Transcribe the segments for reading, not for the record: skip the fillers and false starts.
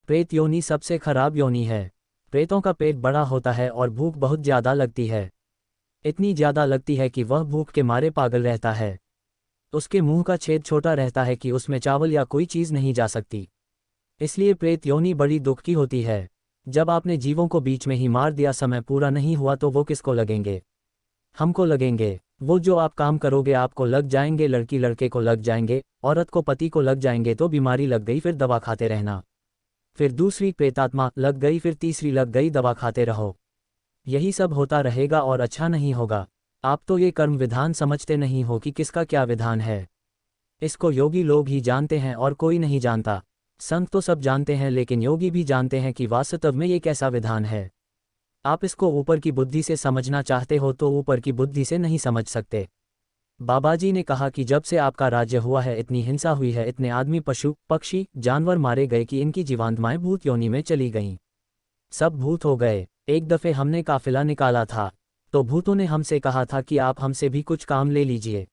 प्रेत योनि सबसे खराब योनि है। प्रेतों का पेट बड़ा होता है और भूख बहुत ज़्यादा लगती है। इतनी ज़्यादा लगती है कि वह भूख के मारे पागल रहता है। उसके मुंह का छेद छोटा रहता है कि उसमें चावल या कोई चीज़ नहीं जा सकती। इसलिए प्रेत योनि बड़ी दुख की होती है। जब आपने जीवों को बीच में ही मार दिया, समय पूरा नहीं हुआ, तो वो किसको लगेंगे? हमको लगेंगे। वो जो आप काम करोगे आपको लग जाएंगे, लड़की लड़के को लग जाएंगे, औरत को पति को लग जाएंगे। तो बीमारी लग गई फिर दवा खाते रहना, फिर दूसरी प्रेतात्मा लग गई, फिर तीसरी लग गई, दवा खाते रहो। यही सब होता रहेगा और अच्छा नहीं होगा। आप तो ये कर्म विधान समझते नहीं हो कि किसका क्या विधान है। इसको योगी लोग ही जानते हैं और कोई नहीं जानता। संत तो सब जानते हैं, लेकिन योगी भी जानते हैं कि वास्तव में ये कैसा विधान है। आप इसको ऊपर की बुद्धि से समझना चाहते हो तो ऊपर की बुद्धि से नहीं समझ सकते। बाबाजी ने कहा कि जब से आपका राज्य हुआ है, इतनी हिंसा हुई है, इतने आदमी पशु पक्षी जानवर मारे गए कि इनकी जीवात्माएं भूत योनि में चली गईं। सब भूत हो गए। एक दफ़े हमने काफिला निकाला था तो भूतों ने हमसे कहा था कि आप हमसे भी कुछ काम ले लीजिए।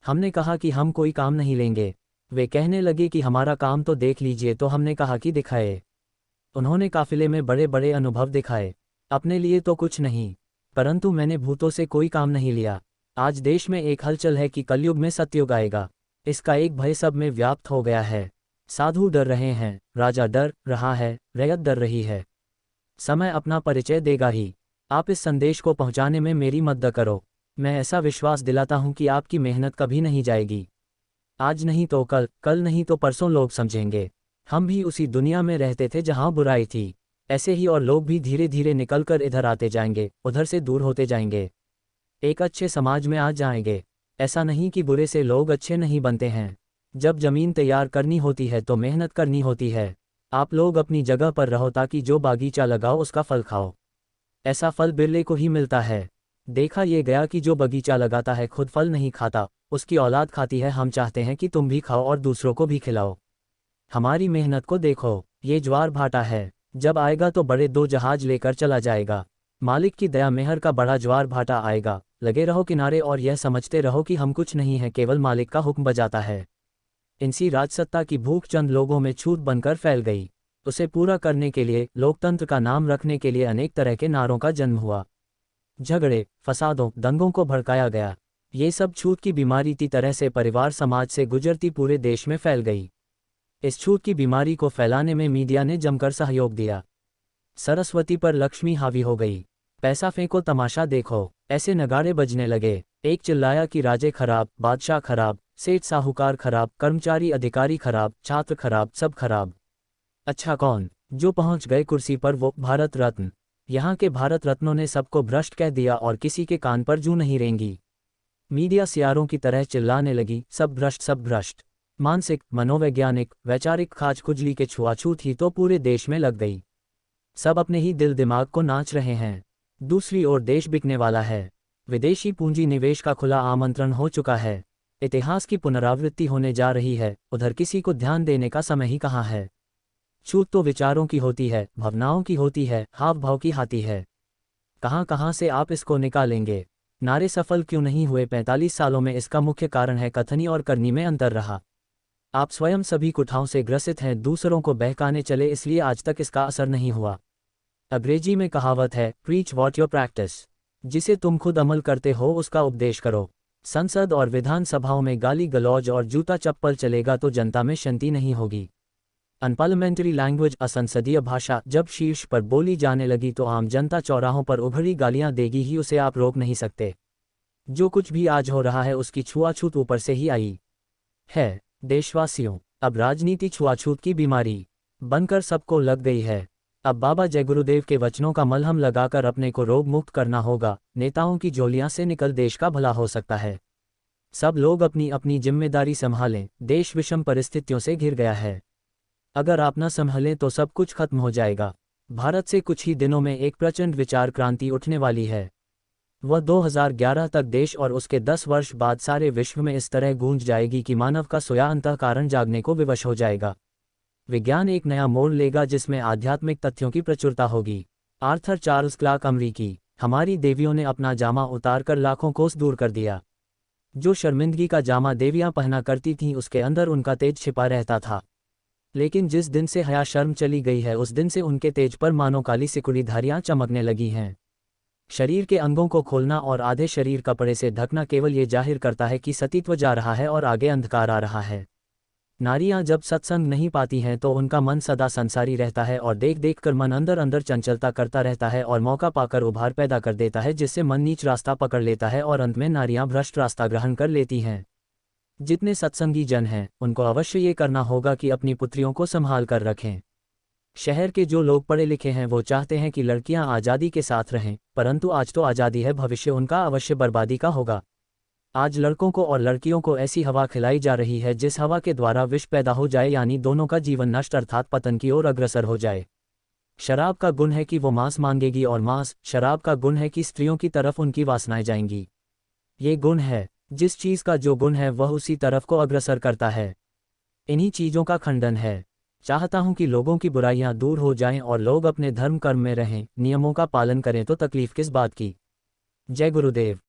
हमने कहा कि हम कोई काम नहीं लेंगे। वे कहने लगे कि हमारा काम तो देख लीजिए। तो हमने कहा कि दिखाए। उन्होंने काफिले में बड़े बड़े अनुभव दिखाए, अपने लिए तो कुछ नहीं, परंतु मैंने भूतों से कोई काम नहीं लिया। आज देश में एक हलचल है कि कलयुग में सतयुग आएगा। इसका एक भय सब में व्याप्त हो गया है। साधु डर रहे हैं, राजा डर रहा है, रैयत डर रही है। समय अपना परिचय देगा ही। आप इस संदेश को पहुंचाने में मेरी मदद करो। मैं ऐसा विश्वास दिलाता हूं कि आपकी मेहनत कभी नहीं जाएगी। आज नहीं तो कल, कल नहीं तो परसों लोग समझेंगे हम भी उसी दुनिया में रहते थे जहां बुराई थी। ऐसे ही और लोग भी धीरे धीरे निकलकर इधर आते जाएंगे, उधर से दूर होते जाएंगे, एक अच्छे समाज में आ जाएंगे। ऐसा नहीं कि बुरे से लोग अच्छे नहीं बनते हैं। जब जमीन तैयार करनी होती है तो मेहनत करनी होती है। आप लोग अपनी जगह पर रहो ताकि जो बागीचा लगाओ उसका फल खाओ। ऐसा फल बिरले को ही मिलता है। देखा ये गया कि जो बगीचा लगाता है खुद फल नहीं खाता, उसकी औलाद खाती है। हम चाहते हैं कि तुम भी खाओ और दूसरों को भी खिलाओ। हमारी मेहनत को देखो, ये ज्वार भाटा है, जब आएगा तो बड़े 2 जहाज लेकर चला जाएगा। मालिक की दया मेहर का बड़ा ज्वार भाटा आएगा। लगे रहो किनारे और यह समझते रहो कि हम कुछ नहीं है, केवल मालिक का हुक्म बजाता है। इनसी राजसत्ता की भूख चंद लोगों में छूत बनकर फैल गई। उसे पूरा करने के लिए, लोकतंत्र का नाम रखने के लिए अनेक तरह के नारों का जन्म हुआ। झगड़े, फसादों, दंगों को भड़काया गया। ये सब छूत की बीमारी की तरह से परिवार समाज से गुजरती पूरे देश में फैल गई। इस छूत की बीमारी को फैलाने में मीडिया ने जमकर सहयोग दिया। सरस्वती पर लक्ष्मी हावी हो गई। पैसा फेंको तमाशा देखो, ऐसे नगाड़े बजने लगे। एक चिल्लाया कि राजे खराब, बादशाह खराब, सेठ साहूकार खराब, कर्मचारी अधिकारी खराब, छात्र खराब, सब खराब। अच्छा कौन? जो पहुंच गए कुर्सी पर वो भारत रत्न। यहाँ के भारत रत्नों ने सबको भ्रष्ट कह दिया और किसी के कान पर जूं नहीं रेंगी। मीडिया सियारों की तरह चिल्लाने लगी, सब भ्रष्ट, सब भ्रष्ट। मानसिक, मनोवैज्ञानिक, वैचारिक खाज खुजली के छुआछूत ही तो पूरे देश में लग गई। सब अपने ही दिल दिमाग को नाच रहे हैं। दूसरी ओर देश बिकने वाला है। विदेशी पूंजी निवेश का खुला आमंत्रण हो चुका है। इतिहास की पुनरावृत्ति होने जा रही है। उधर किसी को ध्यान देने का समय ही कहाँ है। छूत तो विचारों की होती है, भावनाओं की होती है, हाव भाव की हाथी है। कहाँ कहाँ से आप इसको निकालेंगे? नारे सफल क्यों नहीं हुए 45 सालों में? इसका मुख्य कारण है कथनी और करनी में अंतर रहा। आप स्वयं सभी कुठाओं से ग्रसित हैं, दूसरों को बहकाने चले, इसलिए आज तक इसका असर नहीं हुआ। अंग्रेजी में कहावत है, प्रीच वॉट योर प्रैक्टिस। जिसे तुम खुद अमल करते हो उसका उपदेश करो। संसद और विधानसभाओं में गाली गलौज और जूता चप्पल चलेगा तो जनता में शांति नहीं होगी। अनपार्लियामेंट्री लैंग्वेज, असंसदीय भाषा जब शीर्ष पर बोली जाने लगी तो आम जनता चौराहों पर उभरी गालियां देगी ही, उसे आप रोक नहीं सकते। जो कुछ भी आज हो रहा है उसकी छुआछूत ऊपर से ही आई है। देशवासियों, अब राजनीति छुआछूत की बीमारी बनकर सबको लग गई है। अब बाबा जय गुरुदेव के वचनों का मलहम लगाकर अपने को रोग मुक्त करना होगा। नेताओं की झोलियां से निकल देश का भला हो सकता है। सब लोग अपनी अपनी जिम्मेदारी संभालें। देश विषम परिस्थितियों से घिर गया है। अगर आप न संभलें तो सब कुछ खत्म हो जाएगा। भारत से कुछ ही दिनों में एक प्रचंड विचार क्रांति उठने वाली है। वह 2011 तक देश और उसके 10 वर्ष बाद सारे विश्व में इस तरह गूंज जाएगी कि मानव का सोया अंतःकरण जागने को विवश हो जाएगा। विज्ञान एक नया मोड़ लेगा जिसमें आध्यात्मिक तथ्यों की प्रचुरता होगी। आर्थर चार्ल्स क्लार्क अमरीकी, हमारी देवियों ने अपना जामा उतारकर लाखों कोस दूर कर दिया। जो शर्मिंदगी का जामा देवियां पहना करती थीं उसके अंदर उनका तेज छिपा रहता था। लेकिन जिस दिन से हया शर्म चली गई है उस दिन से उनके तेज पर मानो काली सिकुड़ी धारियां चमकने लगी हैं। शरीर के अंगों को खोलना और आधे शरीर कपड़े से ढकना केवल ये जाहिर करता है कि सतीत्व जा रहा है और आगे अंधकार आ रहा है। नारियां जब सत्संग नहीं पाती हैं तो उनका मन सदा संसारी रहता है और देख देख कर मन अंदर अंदर चंचलता करता रहता है और मौका पाकर उभार पैदा कर देता है, जिससे मन नीच रास्ता पकड़ लेता है और अंत में नारियां भ्रष्ट रास्ता ग्रहण कर लेती हैं। जितने सत्संगी जन हैं उनको अवश्य ये करना होगा कि अपनी पुत्रियों को संभाल कर रखें। शहर के जो लोग पढ़े लिखे हैं वो चाहते हैं कि लड़कियां आज़ादी के साथ रहें, परंतु आज तो आज़ादी है, भविष्य उनका अवश्य बर्बादी का होगा। आज लड़कों को और लड़कियों को ऐसी हवा खिलाई जा रही है जिस हवा के द्वारा विष पैदा हो जाए, यानी दोनों का जीवन नष्ट अर्थात पतन की ओर अग्रसर हो जाए। शराब का गुण है कि वो मांस मांगेगी और मांस शराब का गुण है कि स्त्रियों की तरफ उनकी वासनाएं जाएंगी। ये गुण है, जिस चीज़ का जो गुण है वह उसी तरफ को अग्रसर करता है। इन्हीं चीज़ों का खंडन है। चाहता हूं कि लोगों की बुराइयां दूर हो जाएं और लोग अपने धर्म कर्म में रहें, नियमों का पालन करें, तो तकलीफ किस बात की। जय गुरुदेव।